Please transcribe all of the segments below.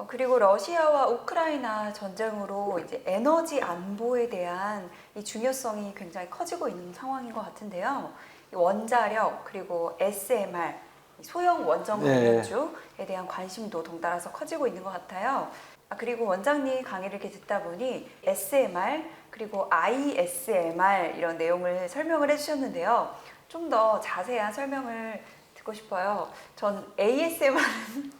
그리고 러시아와 우크라이나 전쟁으로 이제 에너지 안보에 대한 이 중요성이 굉장히 커지고 있는 상황인 것 같은데요. 이 원자력 그리고 SMR, 소형 원전 네. 관련주에 대한 관심도 덩달아서 커지고 있는 것 같아요. 그리고 원장님 강의를 이렇게 듣다 보니 SMR 그리고 ISMR 이런 내용을 설명을 해주셨는데요. 좀 더 자세한 설명을 듣고 싶어요. 전 ASMR은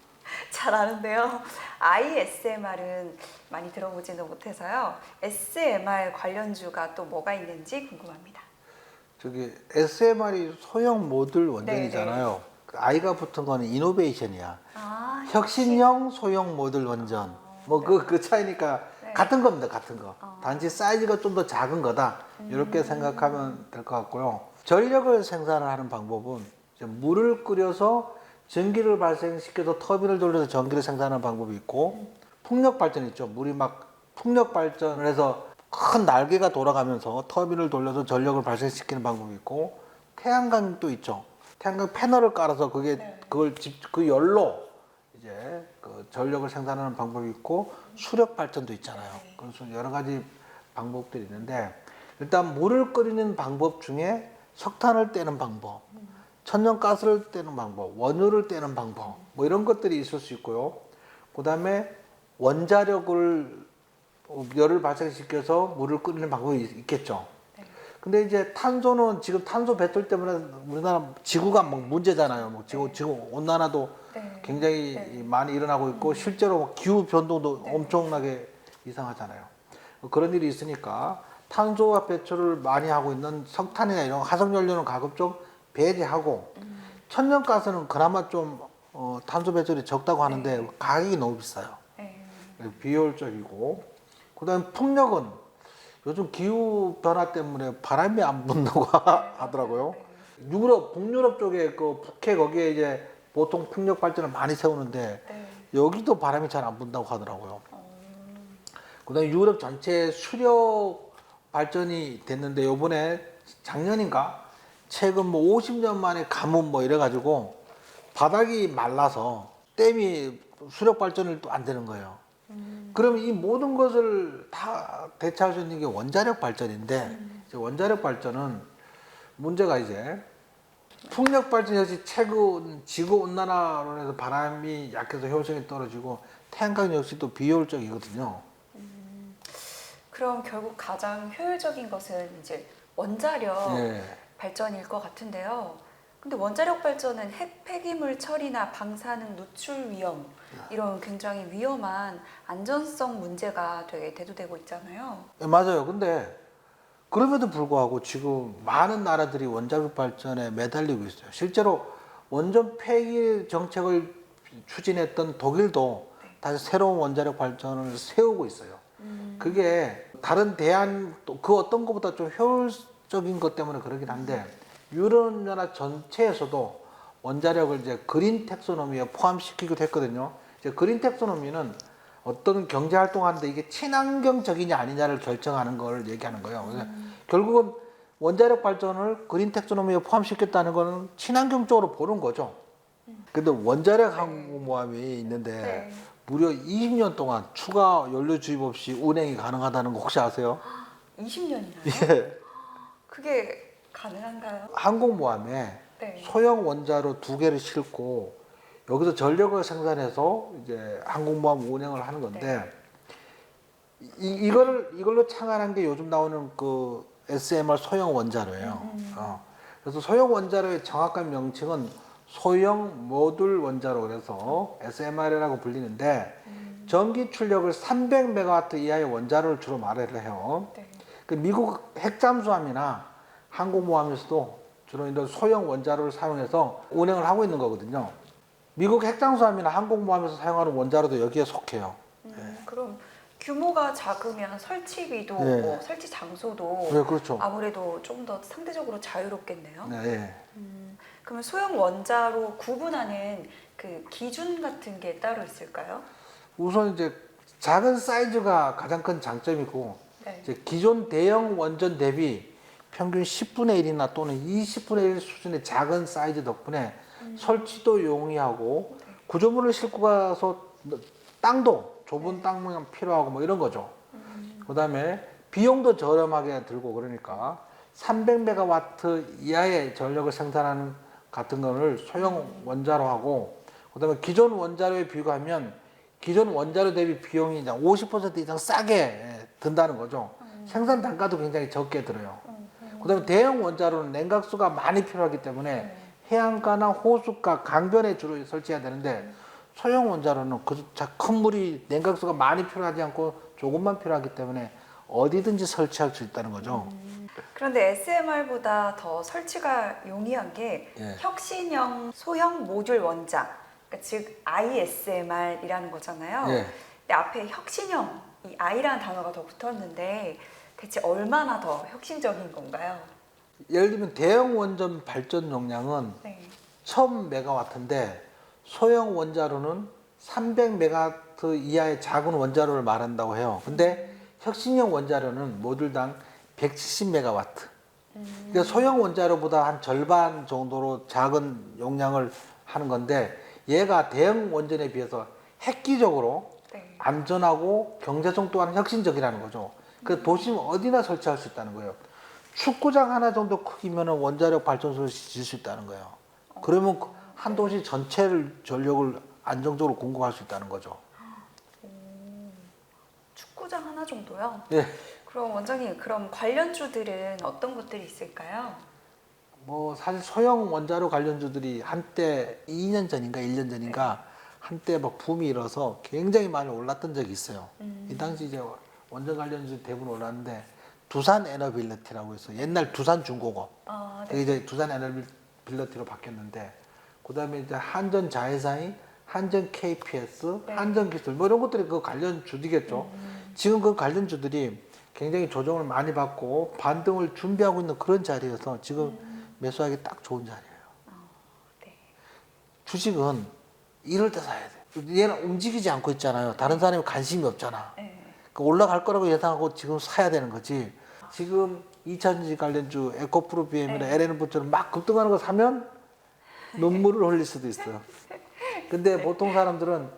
잘 아는데요. ISMR은 많이 들어보지는 못해서요. SMR 관련주가 또 뭐가 있는지 궁금합니다. 저기 SMR이 소형 모듈 네, 원전이잖아요. 그 I가 붙은 거는 이노베이션이야. 아, 혁신형 소형 모듈 원전. 뭐 그 차이니까 네. 같은 겁니다. 같은 거. 단지 사이즈가 좀 더 작은 거다. 이렇게 생각하면 될 것 같고요. 전력을 생산을 하는 방법은 이제 물을 끓여서 전기를 발생시켜서 터빈을 돌려서 전기를 생산하는 방법이 있고, 풍력 발전 있죠. 물이 막 풍력 발전을 해서 큰 날개가 돌아가면서 터빈을 돌려서 전력을 발생시키는 방법이 있고, 태양광도 있죠. 태양광 패널을 깔아서 그 열로 이제 그 전력을 생산하는 방법이 있고, 수력 발전도 있잖아요. 그래서 여러 가지 방법들이 있는데, 일단 물을 끓이는 방법 중에 석탄을 떼는 방법, 천연가스를 떼는 방법, 원유를 떼는 방법, 뭐 이런 것들이 있을 수 있고요. 그 다음에 원자력을 열을 발생시켜서 물을 끓이는 방법이 있겠죠. 근데 이제 탄소는 지금 탄소 배출 때문에 우리나라 지구가 막 문제잖아요. 뭐 지구 온난화도 네. 굉장히 네. 많이 일어나고 있고, 실제로 기후 변동도 엄청나게 이상하잖아요. 그런 일이 있으니까 탄소 배출을 많이 하고 있는 석탄이나 이런 화석 연료는 가급적 배제하고, 천연가스는 그나마 좀 탄소 배출이 적다고 하는데 가격이 너무 비싸요. 네. 비효율적이고, 그다음에 풍력은 요즘 기후 변화 때문에 바람이 안 분다고 하더라고요. 유럽, 북유럽 쪽에 그 북해 거기에 이제 보통 풍력 발전을 많이 세우는데, 네. 여기도 바람이 잘 안 분다고 하더라고요. 그다음에 유럽 전체 수력 발전이 됐는데, 요번에 작년인가 최근 뭐 50년 만에 가뭄 뭐 이래가지고 바닥이 말라서 댐이 수력 발전을 또 안 되는 거예요. 그러면 이 모든 것을 다 대체할 수 있는 게 원자력 발전인데, 이제 원자력 발전은 문제가 이제 풍력 발전 역시 최근 지구 온난화로 해서 바람이 약해서 효율성이 떨어지고, 태양광 역시 또 비효율적이거든요. 그럼 결국 가장 효율적인 것은 이제 원자력 예. 발전일 것 같은데요. 근데 원자력 발전은 핵 폐기물 처리나 방사능 누출 위험 이런 굉장히 위험한 안전성 문제가 되게 대두되고 있잖아요. 예, 맞아요. 근데 그럼에도 불구하고 지금 많은 나라들이 원자력 발전에 매달리고 있어요. 실제로 원전 폐기 정책을 추진했던 독일도 다시 새로운 원자력 발전을 세우고 있어요. 그게 다른 대안 또 그 어떤 것보다 좀 효율적인 것 때문에 그러긴 한데, 유럽연합 전체에서도 원자력을 이제 그린 텍소노미에 포함시키기도 했거든요. 이제 그린 텍소노미는 어떤 경제 활동하는데 이게 친환경적이냐 아니냐를 결정하는 걸 얘기하는 거예요. 그래서 결국은 원자력 발전을 그린 텍소노미에 포함시켰다는 거는 친환경 쪽으로 보는 거죠. 근데 원자력 항공모함이 있는데 네. 무려 20년 동안 추가 연료 주입 없이 운행이 가능하다는 거 혹시 아세요? 20년이나요? 예. 그게 가능한가요? 항공모함에 네. 소형 원자로 2개를 싣고 여기서 전력을 생산해서 이제 항공모함 운행을 하는 건데, 이걸로 창안한 게 요즘 나오는 그 SMR 소형 원자로예요. 그래서 소형 원자로의 정확한 명칭은 소형 모듈 원자로, 그래서 SMR이라고 불리는데, 전기 출력을 300메가와트 이하의 원자로를 주로 말을 해요. 네. 그 미국 핵잠수함이나 항공모함에서도 주로 이런 소형 원자로를 사용해서 운행을 하고 있는 거거든요. 미국 핵잠수함이나 항공모함에서 사용하는 원자로도 여기에 속해요. 그럼 규모가 작으면 설치비도 네. 뭐 설치 장소도 네, 그렇죠. 아무래도 좀 더 상대적으로 자유롭겠네요. 네, 예. 그러면 소형 원자로 구분하는 그 기준 같은 게 따로 있을까요? 우선 이제 작은 사이즈가 가장 큰 장점이고, 네. 이제 기존 대형 원전 대비 평균 10분의 1이나 또는 20분의 1 수준의 작은 사이즈 덕분에 설치도 용이하고, 구조물을 싣고 가서 땅도 좁은 땅만 필요하고 뭐 이런 거죠. 그다음에 비용도 저렴하게 들고 그러니까 300메가와트 이하의 전력을 생산하는 같은 거를 소형 원자로 하고 그다음에 기존 원자로에 비교하면 기존 원자로 대비 비용이 이제 50% 이상 싸게 든다는 거죠. 생산 단가도 굉장히 적게 들어요. 그다음에 대형 원자로는 냉각수가 많이 필요하기 때문에 해안가나 호숫가, 강변에 주로 설치해야 되는데 소형 원자로는 큰 물이 냉각수가 많이 필요하지 않고 조금만 필요하기 때문에 어디든지 설치할 수 있다는 거죠. 그런데 SMR보다 더 설치가 용이한 게 예. 혁신형 소형 모듈 원자, 그러니까 즉 ISMR이라는 거잖아요. 예. 근데 앞에 혁신형, 이 I라는 단어가 더 붙었는데 대체 얼마나 더 혁신적인 건가요? 예를 들면 대형 원전 발전 용량은 네. 1000메가와트인데 소형 원자로는 300메가와트 이하의 작은 원자로를 말한다고 해요. 근데 혁신형 원자로는 모듈당 170메가와트. 그러니까 소형 원자로보다 한 절반 정도로 작은 용량을 하는 건데 얘가 대형 원전에 비해서 획기적으로 네. 안전하고 경제성 또한 혁신적이라는 거죠. 그래서 도심 어디나 설치할 수 있다는 거예요. 축구장 하나 정도 크기면 원자력 발전소를 지을 수 있다는 거예요. 그러면 한 도시 전체를 전력을 안정적으로 공급할 수 있다는 거죠. 축구장 하나 정도요? 예. 그럼 원장님, 그럼 관련주들은 어떤 것들이 있을까요? 뭐 사실 소형 원자로 관련주들이 한때 2년 전인가 1년 전인가 한때 막 붐이 일어서 굉장히 많이 올랐던 적이 있어요. 이 당시 이제 원전 관련주 대부분 올랐는데 두산 에너빌리티라고 해서 옛날 두산 중공업 아, 그게 이제 두산 에너빌리티로 바뀌었는데 그다음에 이제 한전 자회사인 한전 KPS, 네. 한전 기술 뭐 이런 것들이 그 관련 주들이겠죠. 지금 그 관련 주들이 굉장히 조정을 많이 받고 반등을 준비하고 있는 그런 자리여서 지금 매수하기 딱 좋은 자리예요. 네. 주식은 이럴 때 사야 돼. 얘는 움직이지 않고 있잖아요. 다른 사람이 관심이 없잖아. 네. 그러니까 올라갈 거라고 예상하고 지금 사야 되는 거지. 지금 2차전지 관련주 에코프로 BM이나 네. LNF처럼 막 급등하는 거 사면 눈물을 흘릴 수도 있어요. 근데 보통 사람들은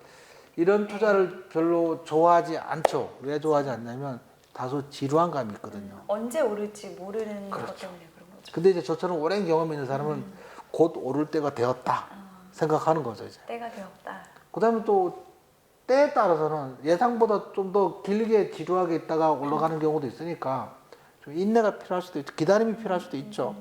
이런 투자를 별로 좋아하지 않죠. 왜 좋아하지 않냐면 다소 지루한 감이 있거든요. 언제 오를지 모르는 것 그렇죠. 때문에 그런 거죠. 근데 이제 저처럼 오랜 경험이 있는 사람은 곧 오를 때가 되었다 생각하는 거죠 이제. 때가 되었다. 그다음에 또 때에 따라서는 예상보다 좀 더 길게 지루하게 있다가 올라가는 경우도 있으니까 좀 인내가 필요할 수도 있죠. 기다림이 필요할 수도 있죠.